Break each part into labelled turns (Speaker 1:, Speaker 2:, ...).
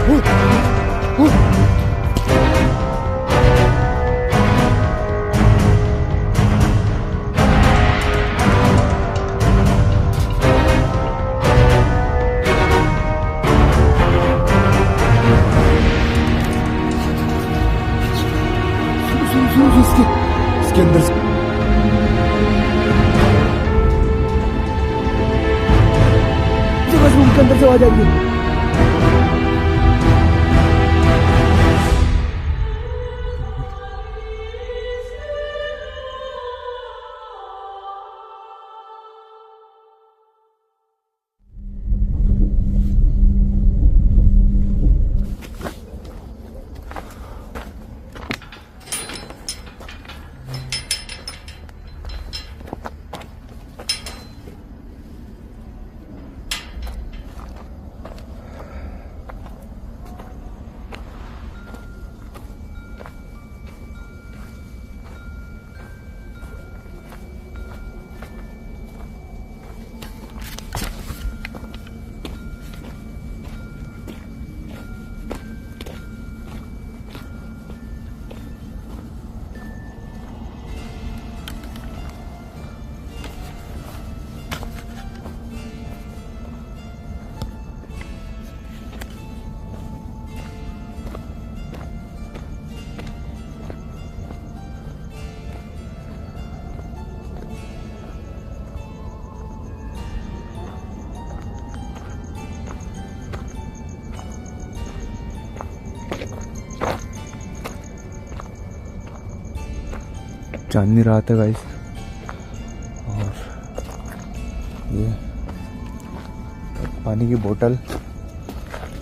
Speaker 1: इसके अंदर रूम के अंदर से आवाज आ रही है। जान नहीं रहा था गाइस। और ये पानी की बोतल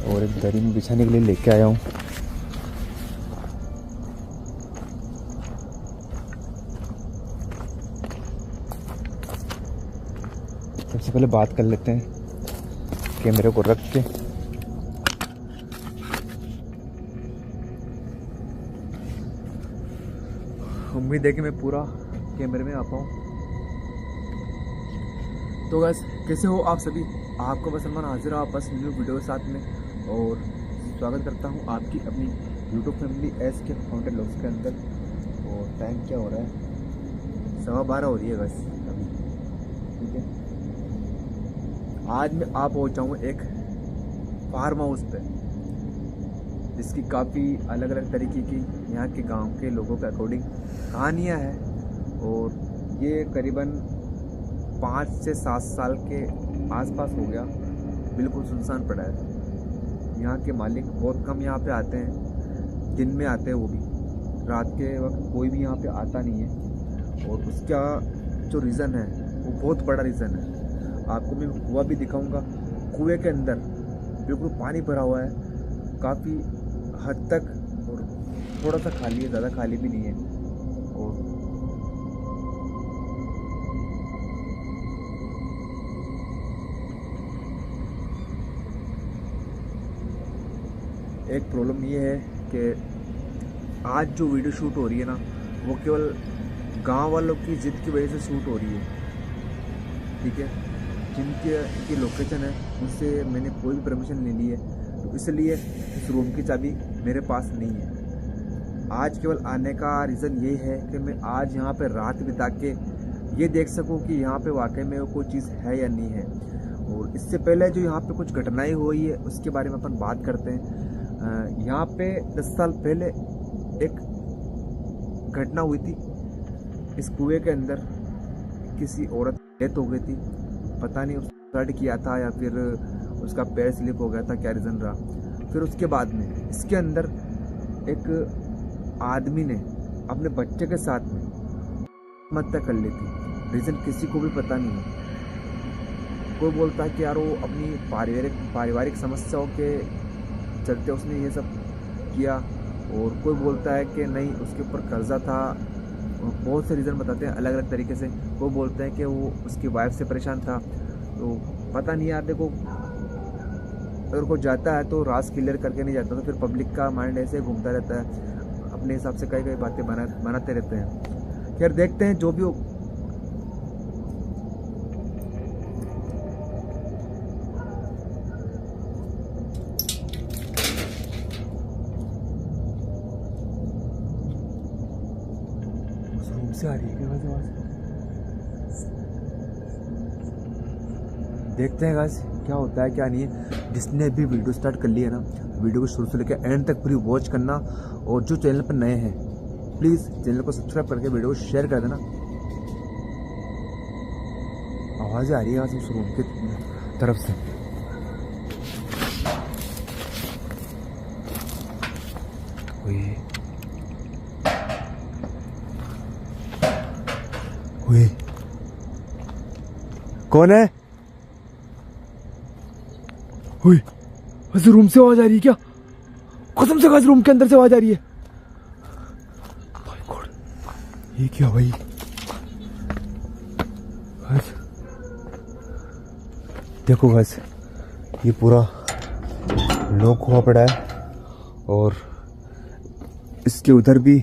Speaker 1: और एक दरी में बिछाने के लिए लेके आया हूँ। सबसे पहले बात कर लेते हैं कैमरे को रख के। उम्मीद है कि मैं पूरा कैमरे में आ पाऊँ। तो बस कैसे हो आप सभी, आपका बस सलमान हाजिर है बस न्यू वीडियो के साथ में। और स्वागत करता हूँ आपकी अपनी यूट्यूब फैमिली एस के फाउंटेन लॉग्स के अंदर। और टाइम क्या हो रहा है, 12:15 हो रही है बस अभी। ठीक है, आज मैं आ पहुँचा हूँ एक फार्म हाउस पे, जिसकी काफ़ी अलग अलग तरीके की यहाँ के गांव के लोगों के अकॉर्डिंग कहानियाँ हैं। और ये करीबन 5 से 7 साल के आसपास हो गया, बिल्कुल सुनसान पड़ा है। यहाँ के मालिक बहुत कम यहाँ पे आते हैं, दिन में आते हैं, वो भी रात के वक्त कोई भी यहाँ पे आता नहीं है। और उसका जो रीज़न है वो बहुत बड़ा रीज़न है। आपको मैं कुआं भी दिखाऊंगा। कुएं के अंदर बिल्कुल पानी भरा हुआ है काफ़ी हद तक, और थोड़ा सा खाली है, ज़्यादा खाली भी नहीं है। और एक प्रॉब्लम ये है कि आज जो वीडियो शूट हो रही है ना, वो केवल गांव वालों की जिद की वजह से शूट हो रही है। ठीक है, जिनकी लोकेशन है उनसे मैंने कोई भी परमिशन नहीं ली है, तो इसलिए इस रूम की चाबी मेरे पास नहीं है। आज केवल आने का रीज़न ये है कि मैं आज यहाँ पे रात बिता के ये देख सकूँ कि यहाँ पे वाकई में कोई चीज़ है या नहीं है। और इससे पहले जो यहाँ पे कुछ घटनाएं हुई है उसके बारे में अपन बात करते हैं। यहाँ पे 10 साल पहले एक घटना हुई थी। इस कुएं के अंदर किसी औरत की डेथ हो गई थी। पता नहीं उसने फ्लड किया था या फिर उसका पैर स्लिप हो गया था, क्या रीज़न रहा। फिर उसके बाद में इसके अंदर एक आदमी ने अपने बच्चे के साथ में आत्महत्या कर ली थी। रीज़न किसी को भी पता नहीं है। कोई बोलता है कि यार वो अपनी पारिवारिक समस्याओं के चलते उसने ये सब किया, और कोई बोलता है कि नहीं उसके ऊपर कर्जा था। बहुत से रीज़न बताते हैं अलग अलग तरीके से। वो बोलते हैं कि वो उसकी वाइफ से परेशान था। तो पता नहीं यार, देखो अगर कोई जाता है तो राज क्लियर करके नहीं जाता, तो फिर पब्लिक का माइंड ऐसे घूमता रहता है, अपने हिसाब से कई कई बातें बनाते रहते हैं। खैर देखते हैं जो भी हो। से आ रही है गाइस आवाज। देखते हैं गाइस क्या होता है क्या नहीं है। जिसने भी वीडियो स्टार्ट कर लिया ना, वीडियो को शुरू से लेकर एंड तक पूरी वॉच करना। और जो चैनल पर नए हैं प्लीज़ चैनल को सब्सक्राइब करके वीडियो को शेयर कर देना। आवाज़ें आ रही है गाइस उस रूम की तरफ से। ओए कौन है? ओए गाइस रूम से आवाज आ रही है क्या? कसम से गाइस रूम के अंदर से आवाज आ रही है। माय गॉड ये क्या भाई? गाइस देखो गाइस ये पूरा लॉक हुआ पड़ा है और इसके उधर भी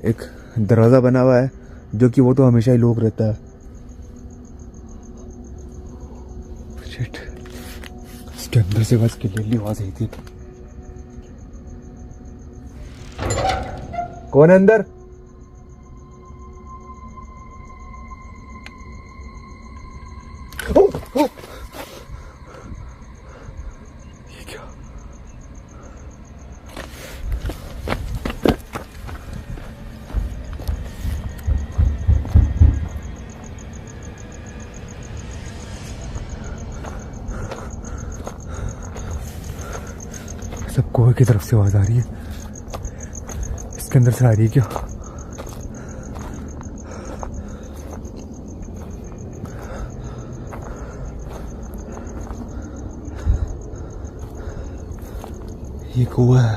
Speaker 1: एक दरवाजा बना हुआ है जो कि वो तो हमेशा ही लॉक रहता है। शिट इसके अंदर से बस क्लियरली आवाज आई थी। कौन है अंदर? ओ, ओ। ये क्या? सब कुएं की तरफ से आवाज आ रही है। इसके अंदर से आ रही है क्या? ये कुआं है।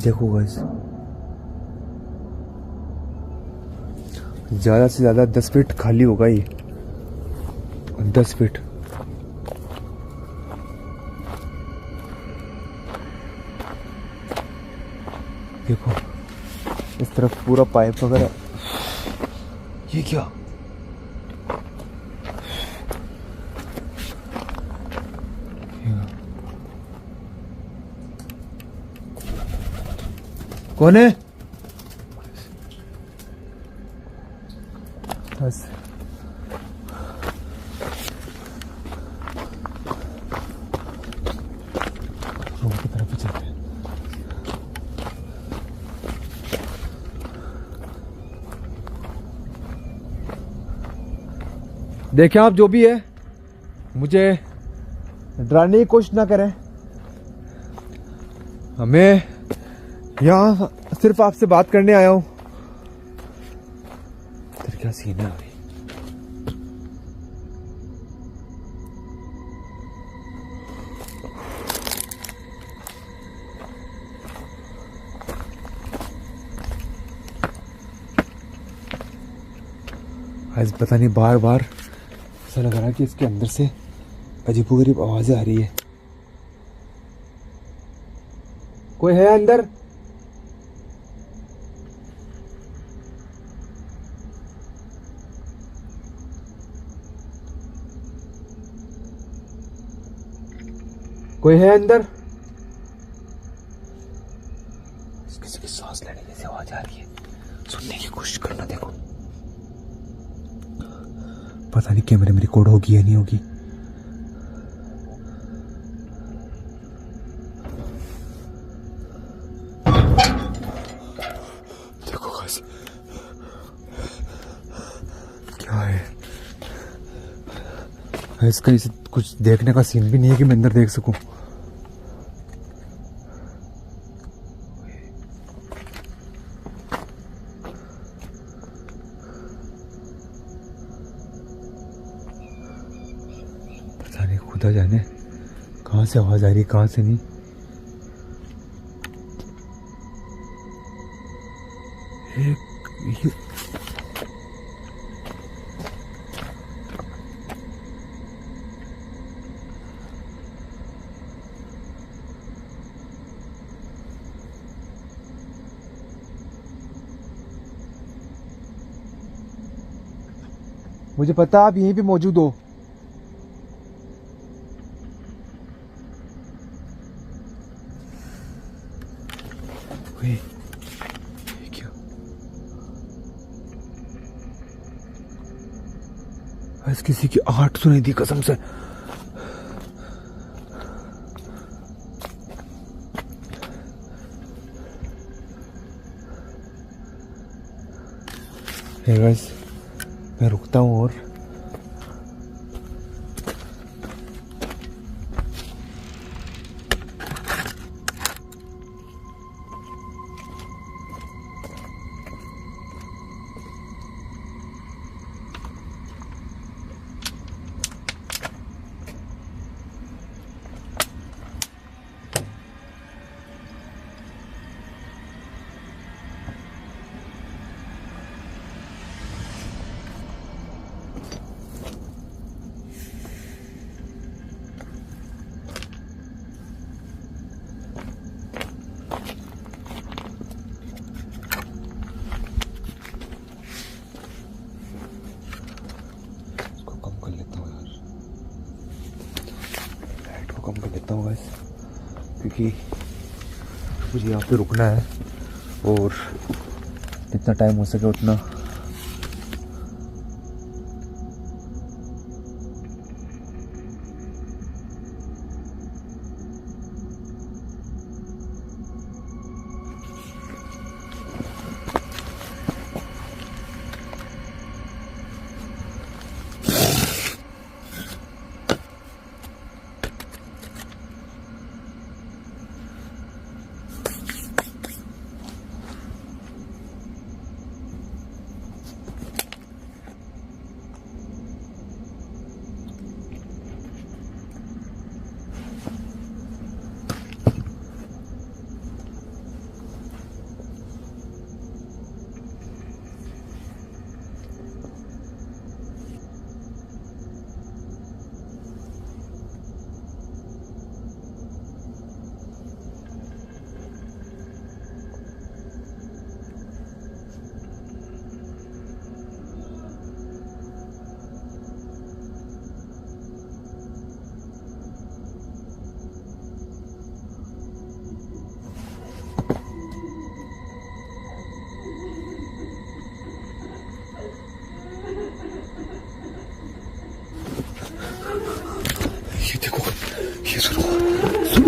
Speaker 1: देखो गाइस ज्यादा से ज्यादा 10 फीट खाली होगा ये। 10 फीट। देखो इस तरफ पूरा पाइप वगैरह। ये क्या? कौन है? बस रूम की तरफ ही चलते हैं। देखें आप जो भी है मुझे डराने की कोशिश ना करें। हमें यहाँ सिर्फ आपसे बात करने आया हूँ। तेरे क्या सीन है अभी? आज पता नहीं बार बार ऐसा लग रहा है कि इसके अंदर से अजीबोगरीब आवाजें आ रही है। कोई है अंदर? कोई है अंदर? किसी की सांस लेने जैसी आवाज आ रही है। सुनने की कोशिश करना। देखो पता नहीं कैमरे में रिकॉर्ड होगी या नहीं होगी। देखो गाइस क्या है? इसका कुछ देखने का सीन भी नहीं है कि मैं अंदर देख सकूं। पता नहीं खुदा जाने कहां से आवाज आ रही है कहां से नहीं। मुझे पता आप यहीं पे मौजूद हो। बस किसी की आहट सुनाई दी कसम से। हे गाइस, मैं रुकता हूँ और कम कर लेता हूँ बस, क्योंकि मुझे यहाँ पे रुकना है और जितना टाइम हो सके उतना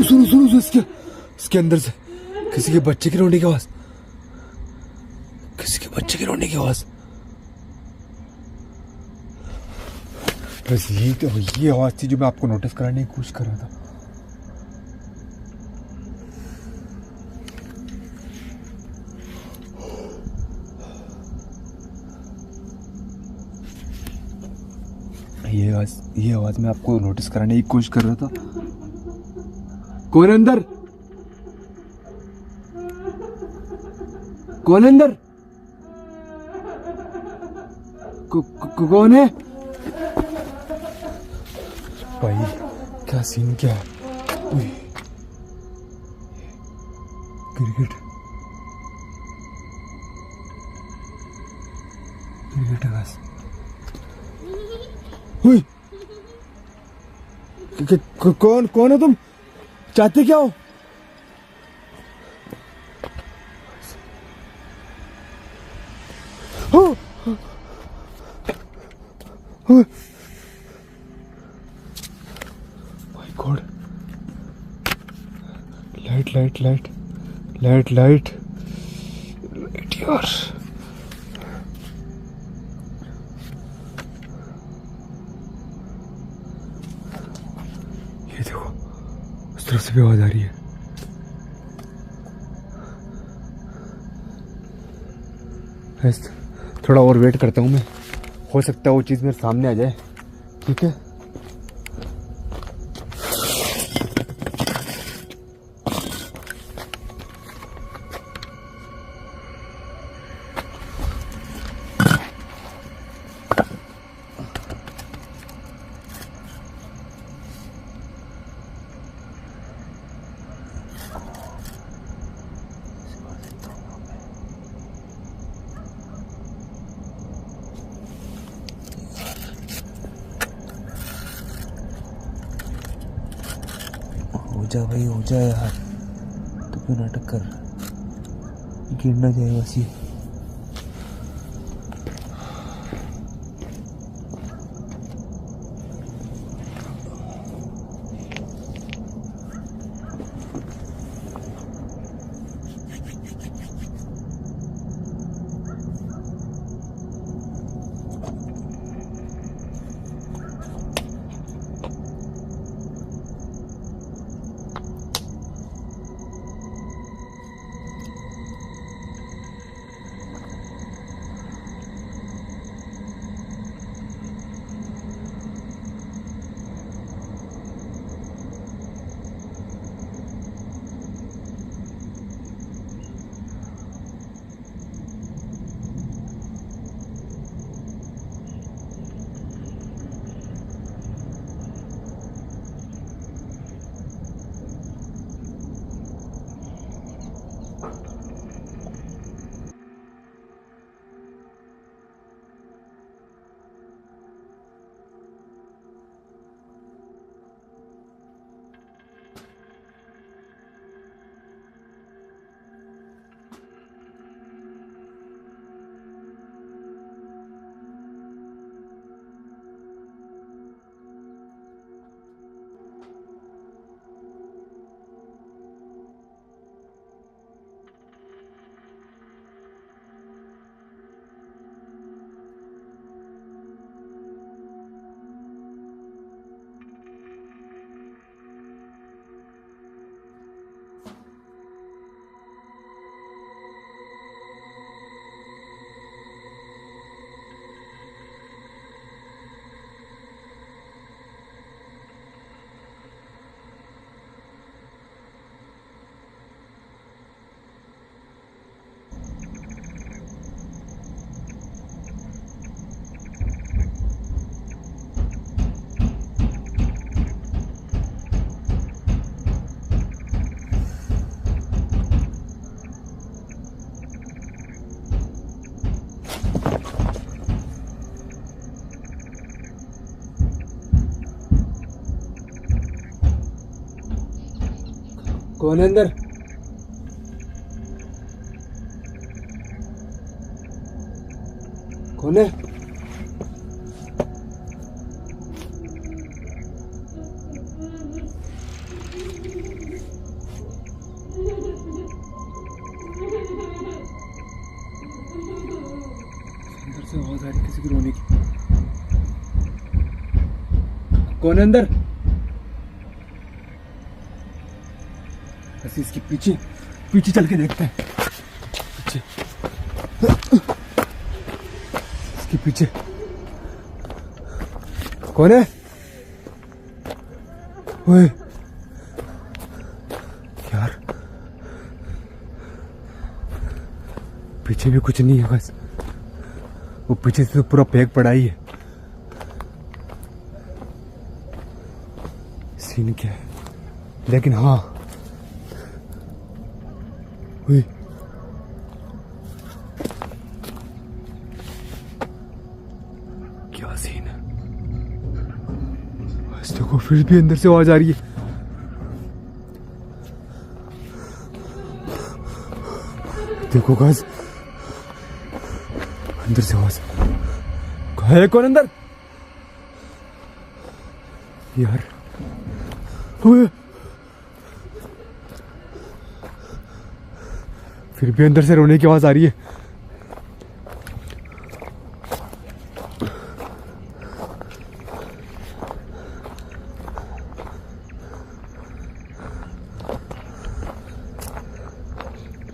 Speaker 1: सुनो इसके अंदर से किसी के बच्चे की रोने की आवाज, किसी के बच्चे की रोने की आवाज। बस ये आवाज थी जो मैं आपको नोटिस कराने की कोशिश कर रहा था। ये आवाज मैं आपको नोटिस कराने की कोशिश कर रहा था। कौन अंदर? कौन अंदर? कौन है भाई? क्या सीन क्या है? क्रिकेट है बस। कौन हो तुम? चाहते क्या हो? माय गॉड, लाइट यार। ये देखो उस तरफ से भी आवाज आ रही है। थोड़ा और वेट करता हूँ मैं, हो सकता है वो चीज़ मेरे सामने आ जाए। ठीक है, हो जा यार, तो क्यों नाटक कर, गिर ना जाए बस ये।
Speaker 2: कौन है अंदर? कौन है? अंदर से आवाज आ रही किसी की रोने की। कौन है अंदर? बस इसके पीछे पीछे चल के देखते हैं। पीछे इसके पीछे कौन है? ओए यार, पीछे भी कुछ नहीं है, बस वो पीछे से तो पूरा पैक पड़ा ही है। सीन क्या है? लेकिन हाँ, ओए क्या सीन है? बस देखो, फिर भी अंदर से आवाज आ रही है। देखो गाइस, अंदर से आवाज है। कौन अंदर? यार ओए, फिर भी अंदर से रोने की आवाज आ रही है।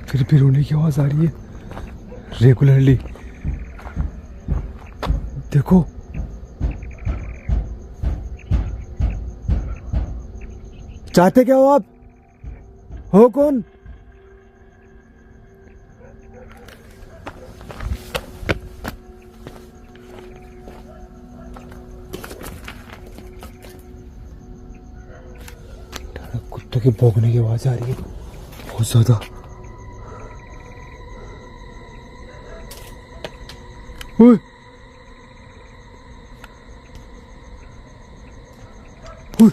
Speaker 2: फिर भी रोने की आवाज आ रही है रेगुलरली। देखो, चाहते क्या हो आप? हो कौन? कुत्ते के भौंकने की आवाज आ रही है बहुत ज्यादा। ओए ओए,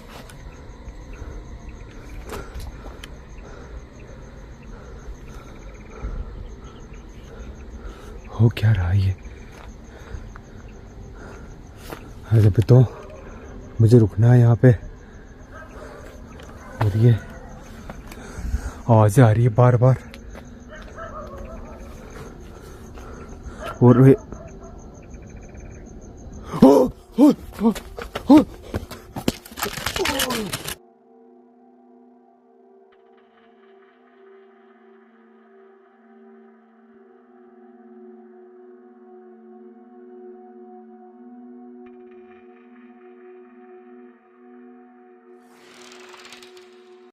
Speaker 2: हो क्या रहा है ये? अरे तो मुझे रुकना है यहाँ पे, और ये आवाज़ें आ रही है बार बार। और ओ, ओ, ओ,